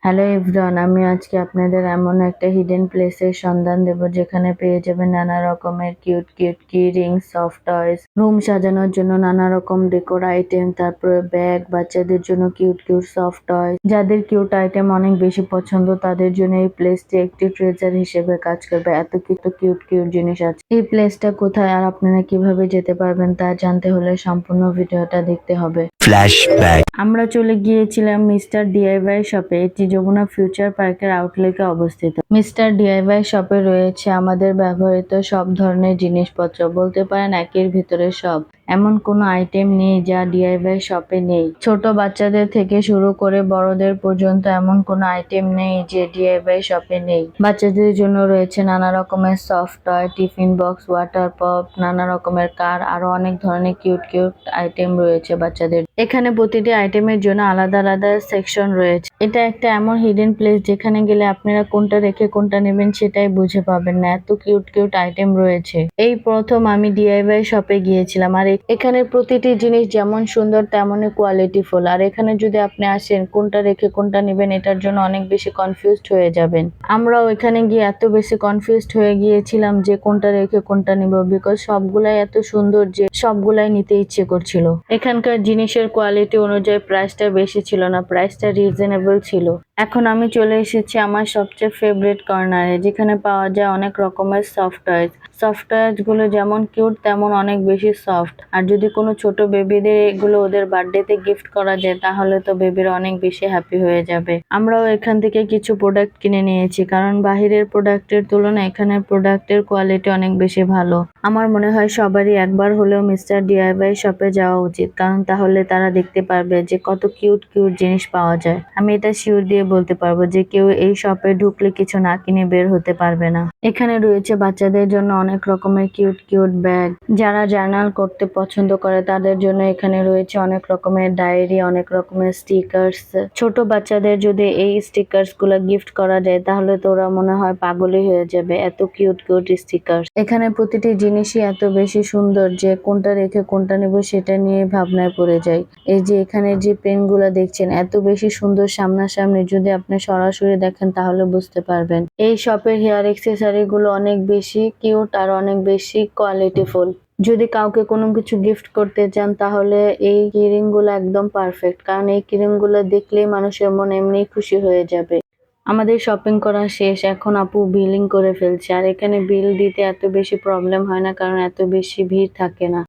Hello everyone, আমি আজকে আপনাদের এমন একটা হিডেন প্লেসের সন্ধান দেব যেখানে পেয়ে যাবেন নানা রকমের কিউট কিউট কি রিং, সফট টয়স, রুম সাজানোর জন্য নানা রকম ডেকোর আইটেম, তারপরে ব্যাগ, বাচ্চাদের জন্য কিউট কিউট সফট টয়স। যাদের কিউট আইটেম অনেক বেশি পছন্দ তাদের জন্য এই প্লেসটি একটি ট্রেজার হিসেবে কাজ করবে। এত কিছু কিউট কিউট জিনিস আছে। এই প্লেসটা কোথায় আর আপনারা কিভাবে যেতে পারবেন তা জানতে হলে সম্পূর্ণ ভিডিওটা দেখতে হবে। ফ্ল্যাশব্যাক। আমরা চলে গিয়েছিলাম মিস্টার ডিআইওয়াই শপে। এটি যমুনা ফিউচার পার্কের আউটলেটে অবস্থিত। মিস্টার ডিআইওয়াই শপে রয়েছে আমাদের ব্যবহৃত সব ধরনের জিনিসপত্র, বলতে পারেন একের ভিতরে সব। এমন কোনো আইটেম নেই যা ডিআইওয়াই শপে নেই। ছোট বাচ্চাদের থেকে শুরু করে বড়দের পর্যন্ত এমন কোনো আইটেম নেই যে ডিআইওয়াই শপে নেই। বাচ্চাদের জন্য রয়েছে নানা রকমের soft toy, tiffin box, water pop, নানা রকমের কার, আরো অনেক ধরনের কিউট কিউট আইটেম রয়েছে বাচ্চাদের। এখানে প্রতিটি আইটেমের জন্য আলাদা আলাদা সেকশন রয়েছে। এটা একটা এমন হিডেন প্লেস যেখানে গেলে আপনারা কোনটা রেখে কোনটা নেবেন সেটাই বুঝে পাবেন না, এত কিউট কিউট আইটেম রয়েছে। এই প্রথম আমি ডিআইওয়াই শপে গিয়েছিলাম, আর এখানে প্রতিটি জিনিস যেমন সুন্দর তেমনই কোয়ালিটিফুল। আর এখানে যদি আপনি আসেন কোনটা রেখে কোনটা নেবেন এটার জন্য অনেক বেশি কনফিউজড হয়ে যাবেন। আমরাও এখানে গিয়ে এত বেশি কনফিউজড হয়ে গিয়েছিলাম যে কোনটা রেখে কোনটা নিব, বিকজ সবগুলাই এত সুন্দর যে সবগুলাই নিতে ইচ্ছে করছিল। এখানকার জিনিসের কোয়ালিটি অনুযায়ী প্রাইসটা বেশি ছিল না, প্রাইসটা রিজনেবল ছিল। এখন আমি চলে এসেছি আমার সবচেয়ে ফেভারিট কর্নারে, যেখানে পাওয়া যায় অনেক রকমের সফট টয়েস। সফট টয়েস গুলো যেমন কিউট তেমন অনেক বেশি সফট। আর যদি কোনো ছোট বেবিদের এগুলো ওদের বার্থডেতে গিফট করা যায় তাহলে তো বেবিরা অনেক বেশি হ্যাপি হয়ে যাবে। আমরাও এখান থেকে কিছু প্রোডাক্ট কিনে নিয়েছি, কারণ বাহিরের প্রোডাক্টের তুলনায় এখানের প্রোডাক্টের কোয়ালিটি অনেক বেশি ভালো। আমার মনে হয় সবারই একবার হলেও মিস্টার ডিআইওয়াই শপে যাওয়া উচিত, কারণ তাহলে তারা দেখতে পারবে যে কত কিউট কিউট জিনিস পাওয়া যায়। আমি এটা শিওর দিয়ে বলতে পারবো যে কেউ এই শপে ঢুকলে কিছু না কিনে বের হতে পারবে না। এখানে রয়েছে বাচ্চাদের জন্য অনেক রকমের কিউট কিউট ব্যাগ। যারা জার্নাল করতে পছন্দ করে তাদের জন্য এখানে রয়েছে অনেক রকমের ডায়েরি, অনেক রকমের স্টিকার্স। ছোট বাচ্চাদের যদি এই স্টিকার্স গুলো গিফট করা যায় তাহলে তো ওরা মনে হয় পাগলই হয়ে যাবে, এত কিউট কিউট স্টিকার। এখানে প্রতিটি জিনিসই এত বেশি সুন্দর যে কোনটা রেখে কোনটা নেব সেটা নিয়ে ভাবনায় পড়ে যায়। এই যে এখানে যে পেন গুলা দেখছেন এত বেশি সুন্দর সামনাসামনি, যদি আপনি সরাসরি দেখেন তাহলে বুঝতে পারবেন। এই শপের হেয়ার অ্যাক্সেসরি গুলো অনেক বেশি কিউট আর অনেক বেশি কোয়ালিটিফুল। যদি কাউকে কোনো কিছু গিফট করতে চান তাহলে এই কিরিং গুলো একদম পারফেক্ট, কারণ এই কিরিং গুলো দেখলেই মানুষের মন এমনি খুশি হয়ে যাবে। আমাদের শপিং করা শেষ, এখন আপু বিলিং করে ফেলছে। আর এখানে বিল দিতে এত বেশি প্রবলেম হয় না, কারণ এত বেশি ভিড় থাকে না।